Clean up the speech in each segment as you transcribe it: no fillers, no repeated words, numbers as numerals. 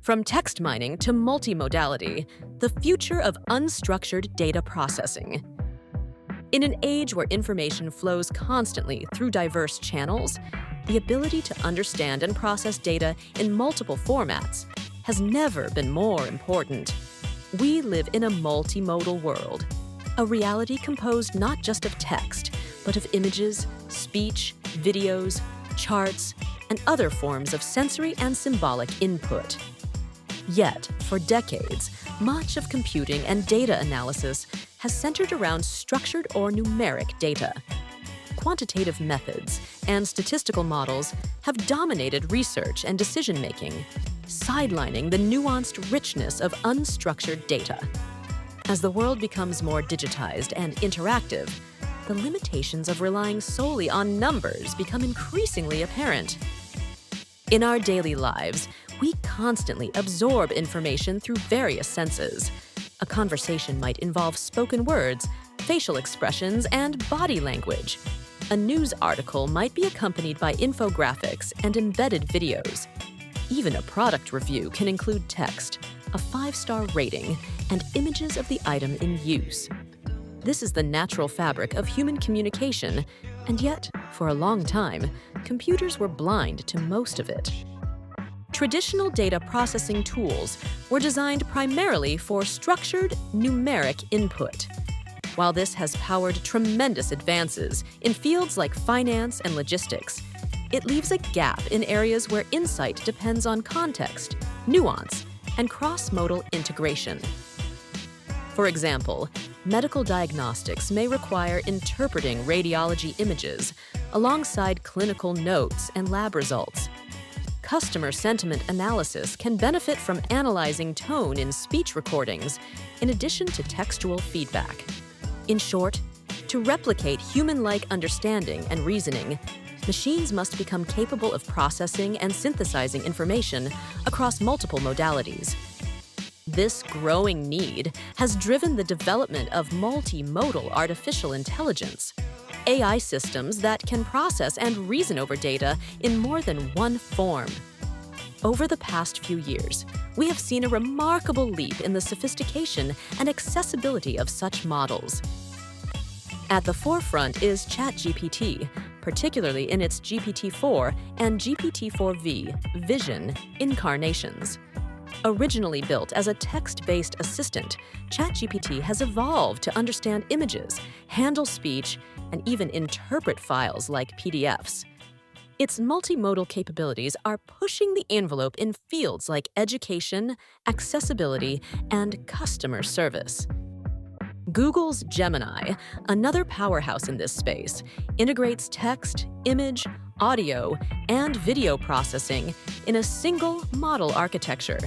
From text mining to multimodality, the future of unstructured data processing. In an age where information flows constantly through diverse channels, the ability to understand and process data in multiple formats has never been more important. We live in a multimodal world, a reality composed not just of text, but of images, speech, videos, charts, and other forms of sensory and symbolic input. Yet, for decades, much of computing and data analysis has centered around structured or numeric data. Quantitative methods and statistical models have dominated research and decision-making, sidelining the nuanced richness of unstructured data. As the world becomes more digitized and interactive, the limitations of relying solely on numbers become increasingly apparent. In our daily lives, we constantly absorb information through various senses. A conversation might involve spoken words, facial expressions, and body language. A news article might be accompanied by infographics and embedded videos. Even a product review can include text, a 5-star rating, and images of the item in use. This is the natural fabric of human communication, and yet, for a long time, computers were blind to most of it. Traditional data processing tools were designed primarily for structured, numeric input. While this has powered tremendous advances in fields like finance and logistics, it leaves a gap in areas where insight depends on context, nuance, and cross-modal integration. For example, medical diagnostics may require interpreting radiology images alongside clinical notes and lab results. Customer sentiment analysis can benefit from analyzing tone in speech recordings, in addition to textual feedback. In short, to replicate human-like understanding and reasoning, machines must become capable of processing and synthesizing information across multiple modalities. This growing need has driven the development of multimodal artificial intelligence, AI systems that can process and reason over data in more than one form. Over the past few years, we have seen a remarkable leap in the sophistication and accessibility of such models. At the forefront is ChatGPT, particularly in its GPT-4 and GPT-4v Vision incarnations. Originally built as a text-based assistant, ChatGPT has evolved to understand images, handle speech, and even interpret files like PDFs. Its multimodal capabilities are pushing the envelope in fields like education, accessibility, and customer service. Google's Gemini, another powerhouse in this space, integrates text, image, audio, and video processing in a single model architecture.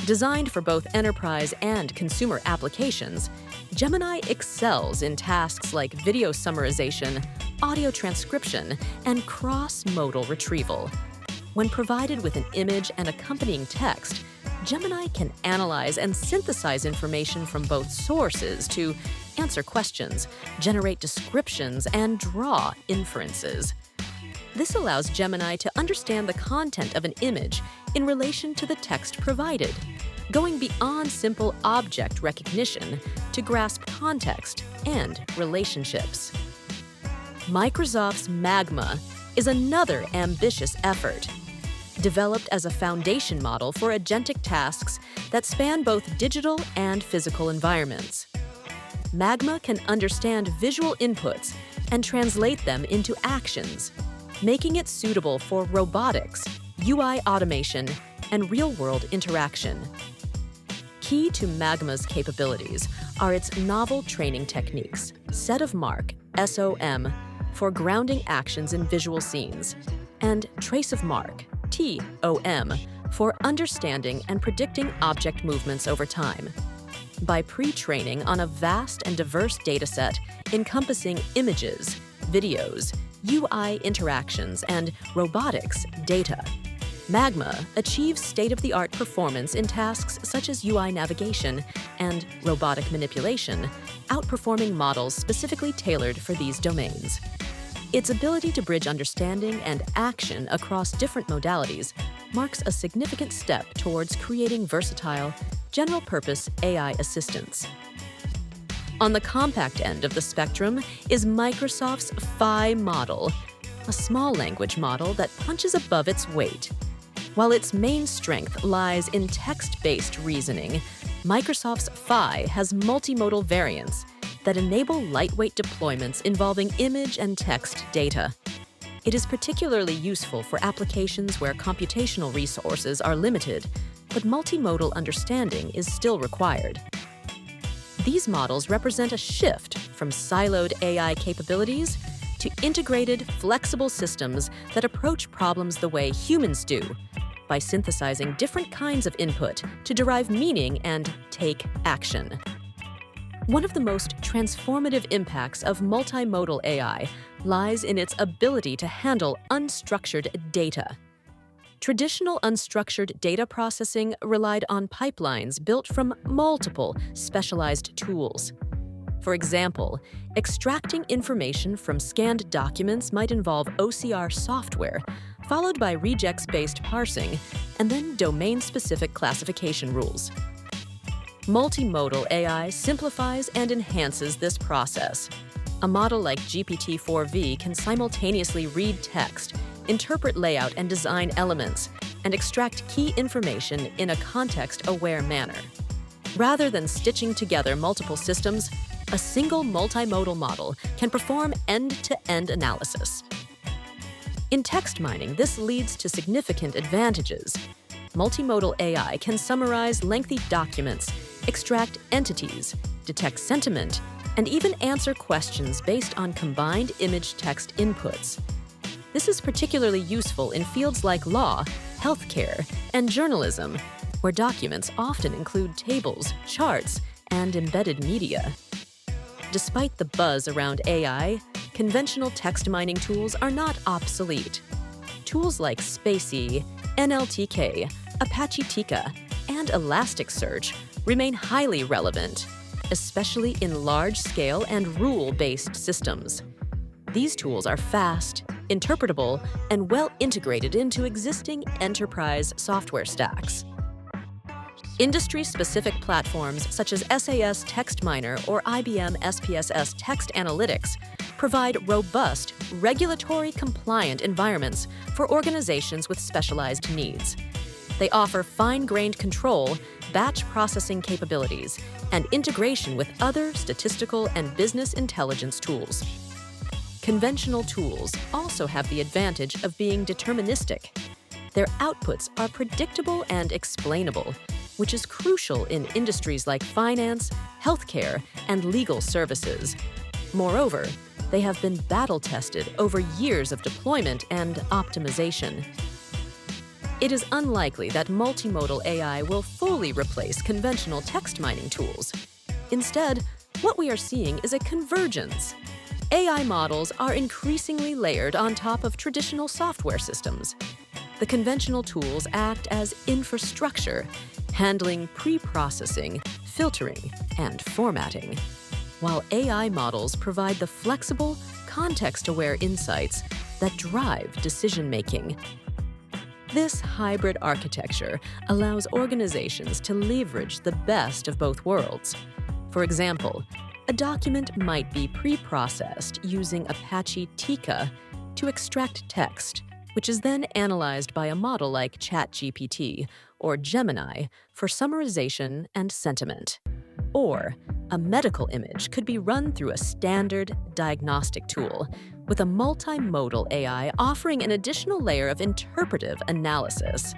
Designed for both enterprise and consumer applications, Gemini excels in tasks like video summarization, audio transcription, and cross-modal retrieval. When provided with an image and accompanying text, Gemini can analyze and synthesize information from both sources to answer questions, generate descriptions, and draw inferences. This allows Gemini to understand the content of an image in relation to the text provided, going beyond simple object recognition to grasp context and relationships. Microsoft's Magma is another ambitious effort. Developed as a foundation model for agentic tasks that span both digital and physical environments. Magma can understand visual inputs and translate them into actions, making it suitable for robotics, UI automation, and real-world interaction. Key to Magma's capabilities are its novel training techniques, set of mark, SOM, for grounding actions in visual scenes, and trace of mark, TOM, for understanding and predicting object movements over time. By pre-training on a vast and diverse dataset encompassing images, videos, UI interactions, and robotics data, Magma achieves state-of-the-art performance in tasks such as UI navigation and robotic manipulation, outperforming models specifically tailored for these domains. Its ability to bridge understanding and action across different modalities marks a significant step towards creating versatile, general-purpose AI assistants. On the compact end of the spectrum is Microsoft's Phi model, a small language model that punches above its weight. While its main strength lies in text-based reasoning, Microsoft's Phi has multimodal variants that enable lightweight deployments involving image and text data. It is particularly useful for applications where computational resources are limited, but multimodal understanding is still required. These models represent a shift from siloed AI capabilities to integrated, flexible systems that approach problems the way humans do, by synthesizing different kinds of input to derive meaning and take action. One of the most transformative impacts of multimodal AI lies in its ability to handle unstructured data. Traditional unstructured data processing relied on pipelines built from multiple specialized tools. For example, extracting information from scanned documents might involve OCR software, followed by regex-based parsing, and then domain-specific classification rules. Multimodal AI simplifies and enhances this process. A model like GPT-4v can simultaneously read text, interpret layout and design elements, and extract key information in a context-aware manner. Rather than stitching together multiple systems, a single multimodal model can perform end-to-end analysis. In text mining, this leads to significant advantages. Multimodal AI can summarize lengthy documents, extract entities, detect sentiment, and even answer questions based on combined image-text inputs. This is particularly useful in fields like law, healthcare, and journalism, where documents often include tables, charts, and embedded media. Despite the buzz around AI, conventional text mining tools are not obsolete. Tools like Spacy, NLTK, Apache Tika, and Elasticsearch remain highly relevant, especially in large-scale and rule-based systems. These tools are fast, interpretable, and well integrated into existing enterprise software stacks. Industry-specific platforms such as SAS Text Miner or IBM SPSS Text Analytics provide robust, regulatory-compliant environments for organizations with specialized needs. They offer fine-grained control, batch processing capabilities, and integration with other statistical and business intelligence tools. Conventional tools also have the advantage of being deterministic. Their outputs are predictable and explainable, which is crucial in industries like finance, healthcare, and legal services. Moreover, they have been battle-tested over years of deployment and optimization. It is unlikely that multimodal AI will fully replace conventional text mining tools. Instead, what we are seeing is a convergence. AI models are increasingly layered on top of traditional software systems. The conventional tools act as infrastructure, handling pre-processing, filtering, and formatting, while AI models provide the flexible, context-aware insights that drive decision-making. This hybrid architecture allows organizations to leverage the best of both worlds. For example, a document might be pre-processed using Apache Tika to extract text, which is then analyzed by a model like ChatGPT or Gemini for summarization and sentiment. Or, a medical image could be run through a standard diagnostic tool, with a multimodal AI offering an additional layer of interpretive analysis.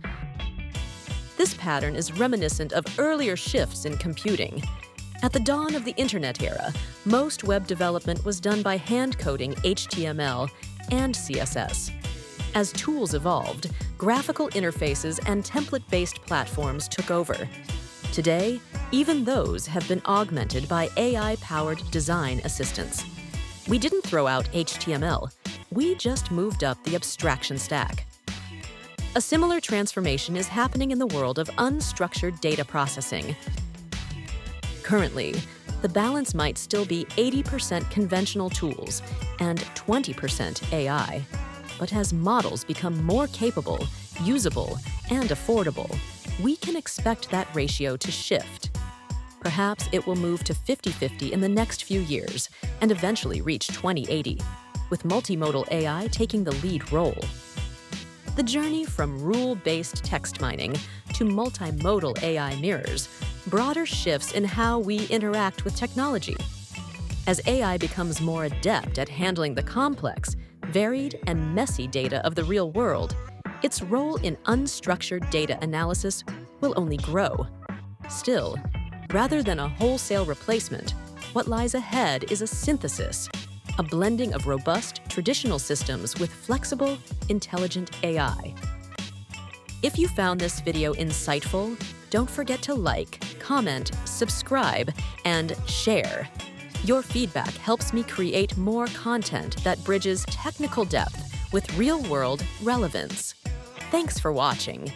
This pattern is reminiscent of earlier shifts in computing. At the dawn of the Internet era, most web development was done by hand-coding HTML and CSS. As tools evolved, graphical interfaces and template-based platforms took over. Today, even those have been augmented by AI-powered design assistants. We didn't throw out HTML, we just moved up the abstraction stack. A similar transformation is happening in the world of unstructured data processing. Currently, the balance might still be 80% conventional tools and 20% AI. But as models become more capable, usable, and affordable, we can expect that ratio to shift. Perhaps it will move to 50-50 in the next few years and eventually reach 2080, with multimodal AI taking the lead role. The journey from rule-based text mining to multimodal AI mirrors broader shifts in how we interact with technology. As AI becomes more adept at handling the complex, varied, and messy data of the real world, its role in unstructured data analysis will only grow. Still, rather than a wholesale replacement, what lies ahead is a synthesis, a blending of robust, traditional systems with flexible, intelligent AI. If you found this video insightful, don't forget to like, comment, subscribe, and share. Your feedback helps me create more content that bridges technical depth with real-world relevance. Thanks for watching.